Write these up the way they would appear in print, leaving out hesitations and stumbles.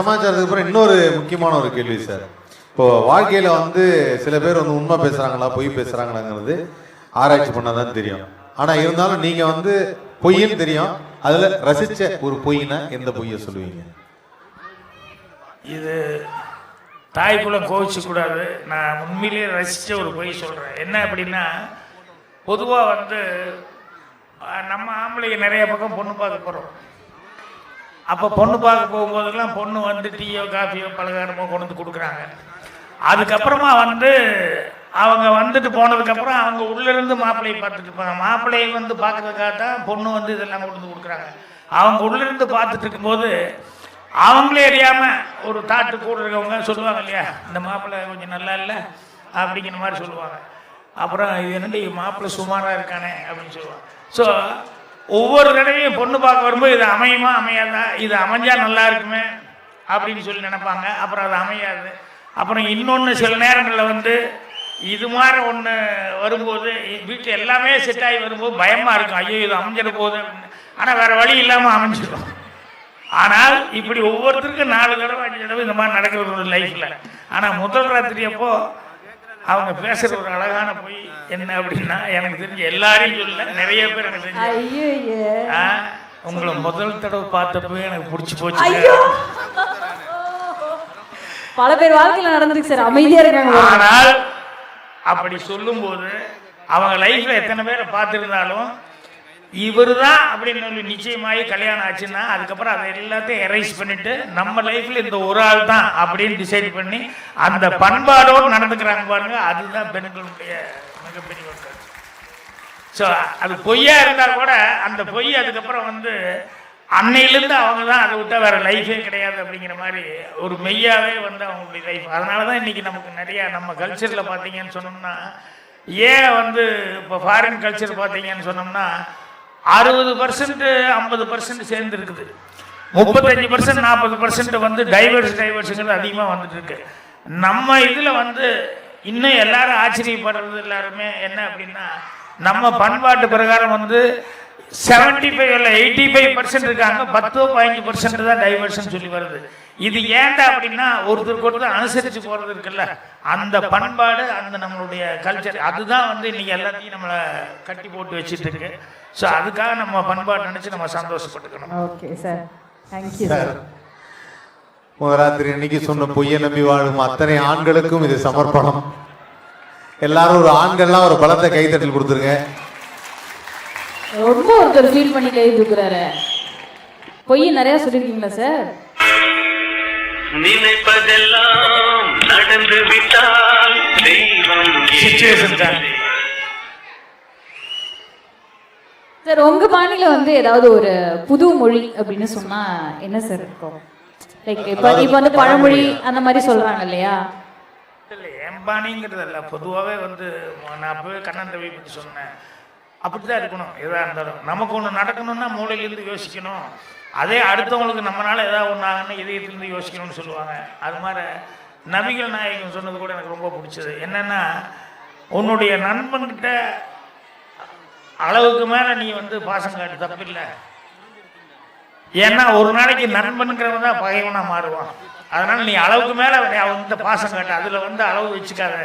சமாச்சாரத்துக்கு அப்புறம் இன்னொரு முக்கியமான ஒரு கேள்வி சார். இப்போ வாழ்க்கையில வந்து சில பேர் வந்து உண்மை பேசுறாங்களா பொய் பேசுறாங்களாங்கிறது ஆராய்ச்சி பண்ணாதான் தெரியும். ஆனா இருந்தாலும் நீங்க வந்து பொய்ன்னு தெரியும், அதுல ரசிச்ச ஒரு பொய்னா எந்த பொய்யை சொல்லுவீங்க? இது தாய்க்குள்ள கோவிச்சு கூடாது. நான் உண்மையிலேயே ரசிச்ச ஒரு பொய் சொல்றேன். என்ன அப்படின்னா, பொதுவா வந்து நம்ம ஆம்பளைங்க நிறைய பக்கம் பொண்ணு பார்க்க போறோம். அப்போ பொண்ணு பார்க்க போகும்போதெல்லாம் பொண்ணு வந்து டீயோ காஃபியோ பலகாரமோ கொண்டு வந்து கொடுக்குறாங்க. அதுக்கப்புறமா வந்து அவங்க வந்துட்டு போனதுக்கப்புறம் அவங்க உள்ளேருந்து மாப்பிள்ளையை பார்த்துட்டு இருப்பாங்க. மாப்பிள்ளையை வந்து பார்க்கறதுக்காக தான் பொண்ணு வந்து இதெல்லாம் கொண்டு வந்து கொடுக்குறாங்க. அவங்க உள்ளேருந்து பார்த்துட்டு இருக்கும்போது அவங்களே அறியாமல் ஒரு தாட்டு கூட இருக்கவங்க சொல்லுவாங்க இல்லையா, இந்த மாப்பிள்ளை கொஞ்சம் நல்லா இல்லை அப்படிங்கிற மாதிரி சொல்லுவாங்க. அப்புறம் இது என்னடி மாப்பிள்ளை சுமாராக இருக்கானே அப்படின்னு சொல்லுவாங்க. ஸோ ஒவ்வொரு தடவையும் பொண்ணு பார்க்க வரும்போது இது அமையுமா அமையாதா, இது அமைஞ்சா நல்லா இருக்குமே அப்படின்னு சொல்லி நினைப்பாங்க. அப்புறம் அது அமையாது. அப்புறம் இன்னொன்று சில நேரங்களில் வந்து இது மாதிரி ஒன்று வரும்போது வீட்டில் எல்லாமே செட் ஆகி வரும்போது பயமாக இருக்கும், ஐயோ இது அமைஞ்சிட போகுது அப்படின்னு. ஆனால் வேறு வழி இல்லாமல் அமைஞ்சிடும். ஆனால் இப்படி ஒவ்வொருத்தருக்கும் 4 தடவை 5 தடவை இந்த மாதிரி நடக்கிறது ஒரு லைஃப்பில். ஆனால் முதல் ராத்திரி அப்போ அவங்க பேசுகிற ஒரு அழகான பொய் என்ன அப்படின்னா, எனக்கு தெரிஞ்ச எல்லாரையும் சொல்ல நிறைய பேர் எனக்கு தெரிஞ்சு, உங்களை முதல் தடவை பார்த்தப்போ எனக்கு பிடிச்சி போச்சு. பல பேர் வாழ்க்கையில் நடந்திருக்கு சார், அமைதியா இருக்காங்க. ஆனால் அப்படி சொல்லும்போது அவங்க லைஃப்ல எத்தனை பேரை பார்த்துருந்தாலும் இவர் தான் அப்படின்னு சொல்லி நிச்சயமாகி கல்யாணம் ஆச்சுன்னா அதுக்கப்புறம் அதை எல்லாத்தையும் எரைஸ் பண்ணிட்டு நம்ம லைஃப்ல இந்த ஒரு ஆள் தான் அப்படின்னு டிசைட் பண்ணி அந்த பண்பாடோடு நடந்துக்கிறாங்க பாருங்க. அதுதான் பெண்களுடைய மிகப்பெரிய ஒரு கருத்து. ஸோ அது பொய்யா இருந்தால் கூட அந்த பொய் அதுக்கப்புறம் வந்து அன்னையிலேருந்து அவங்க தான் அதை விட்டால் வேற லைஃபே கிடையாது அப்படிங்கிற மாதிரி ஒரு மெய்யாவே வந்து அவங்களுடைய லைஃப். அதனால தான் இன்னைக்கு நமக்கு நிறையா நம்ம கல்ச்சரில் பார்த்தீங்கன்னு சொன்னோம்னா, ஏன் வந்து இப்போ ஃபாரின் கல்ச்சர் பார்த்தீங்கன்னு சொன்னோம்னா 60% 50% சேர்ந்து இருக்குது, 35% 40% வந்து டைவர்ஸுங்கிறது அதிகமாக வந்துட்டு இருக்கு. நம்ம இதில் வந்து இன்னும் எல்லாரும் ஆச்சரியப்படுறது எல்லாருமே என்ன அப்படின்னா, நம்ம பண்பாட்டு பிரகாரம் வந்து 75 இல்லை 85% இருக்காங்க, 10-15% தான் டைவர்ஷன் சொல்லி வருது. இது ஏன்டா அப்படின்னா ஒருத்தருக்கு ஒருத்தர் அனுசரித்து போகிறது இருக்குல்ல, அந்த பண்பாடு அந்த நம்மளுடைய கல்ச்சர் அதுதான் வந்து இன்னைக்கு எல்லாத்தையும் நம்மளை கட்டி போட்டு வச்சுட்டு இருக்கு. ஸோ அதுக்காக நம்ம பண்பாடு நினச்சி நம்ம சந்தோஷப்பட்டுக்கணும். Okay sir, thank you sir. முதராத்திரி இன்னைக்கு சொன்ன பொய்யை நம்பி வாழும் அத்தனை ஆண்களுக்கும் இது சமர்ப்பணம். எல்லாரும் ஒரு ஆண்கள்லாம் ஒரு பலத்தை கைத்தட்டல் கொடுத்துருங்க. ரொம்ப ஒருத்தர் ஃபீல் பண்ணி கை தூக்குறாரு. பொய் நிறைய சொல்லிருக்கீங்களா சார்? நினைப்பதெல்லாம் நடந்து விட்டால் தெய்வம் சிச்சுவேஷன் தான் சார். உங்க பாணியில வந்து ஏதாவது ஒரு புது மொழி அப்படின்னு சொன்னா என்ன சார் இருக்கும்? லைக் இப்போ வந்து பழமொழி அந்த மாதிரி சொல்றாங்க இல்லையா? இல்லை ஏம்பானிங்கிறது இல்லை, பொதுவாகவே வந்து நான் அப்போவே கண்ணன் ரவி பற்றி சொன்னேன். அப்படி தான் இருக்கணும். எதாக இருந்தாலும் நமக்கு ஒன்று நடக்கணும்னா மூளையிலேருந்து யோசிக்கணும். அதே அடுத்தவங்களுக்கு நம்மளால ஏதாவது ஒன்று ஆகுன்னு இதயத்திலேருந்து யோசிக்கணும்னு சொல்லுவாங்க. அது மாதிரி நபிகள் நாயகம் சொன்னது கூட எனக்கு ரொம்ப பிடிச்சது. என்னென்னா, உன்னுடைய நண்பன்கிட்ட அளவுக்கு மேலே நீ வந்து பாசம் காட்டு தப்பில்லை. ஏன்னா ஒரு நாளைக்கு நண்பனுங்கிறவன் தான் பகைவனாக மாறுவான். அதனால் நீ அளவுக்கு மேலே அவங்ககிட்ட பாசம் காட்டு, அதில் வந்து அளவு வச்சுக்காத.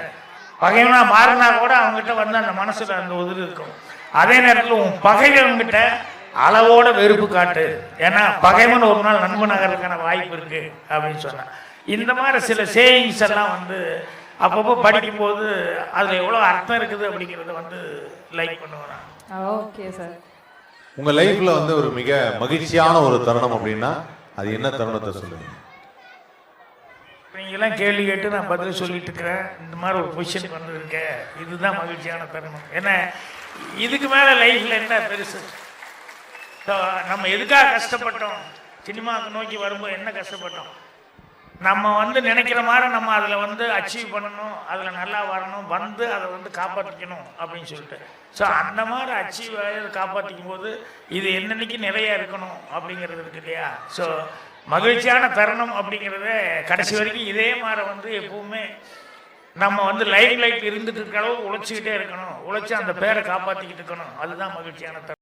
பகைவனாக மாறினா கூட அவங்ககிட்ட வந்து அந்த மனசில் அந்த உதிரி இருக்கும். அதே நேரத்தில் உன் பகைவன்கிட்ட அளவோட வெறுப்பு காட்டு. ஏன்னா பகைவன் ஒரு நாள் நண்பனாகிறதுக்கான வாய்ப்பு இருக்கு அப்படின்னு சொன்னான். இந்த மாதிரி சில சேயிங்ஸ் எல்லாம் வந்து அப்பப்போ படிக்கும்போது அதில் எவ்வளோ அர்த்தம் இருக்குது அப்படிங்கிறத வந்து லைக் பண்ணுவேன். Okay sir. உங்க லைஃப்ல வந்து ஒரு மிக மகிழ்ச்சியான ஒரு தருணம் அப்படின்னா அது என்ன தருணத்தை சொல்லுங்க? நீங்களாம் கேள்வி கேட்டு நான் பதில் சொல்லிட்டு இருக்கிறேன். இந்த மாதிரி ஒரு பொசிஷனுக்கு வந்திருக்கேன், இதுதான் மகிழ்ச்சியான தருணம். ஏன்னா இதுக்கு மேலே லைஃப்பில் என்ன பெருசு? நம்ம எதுக்காக கஷ்டப்பட்டோம்? சினிமாவுக்கு நோக்கி வரும்போது என்ன கஷ்டப்பட்டோம்? நம்ம வந்து நினைக்கிற மாதிரி நம்ம அதில் வந்து அச்சீவ் பண்ணணும், அதில் நல்லா வரணும், வந்து அதை வந்து காப்பாற்றிக்கணும் அப்படின்னு சொல்லிட்டு. ஸோ அந்த மாதிரி அச்சீவ் ஆகி காப்பாற்றிக்கும் போது இது என்னன்னைக்கு நிறைய இருக்கணும் அப்படிங்கிறது இருக்கு இல்லையா? ஸோ மகிழ்ச்சியான தருணம் அப்படிங்கிறத கடைசி வரைக்கும் இதே மாதிரி வந்து எப்பவுமே நம்ம வந்து லைஃப் இருந்துட்டு இருக்க அளவு உழைச்சிக்கிட்டே இருக்கணும், உழைச்சி அந்த பேரை காப்பாற்றிக்கிட்டு இருக்கணும். அதுதான் மகிழ்ச்சியான தருணம்.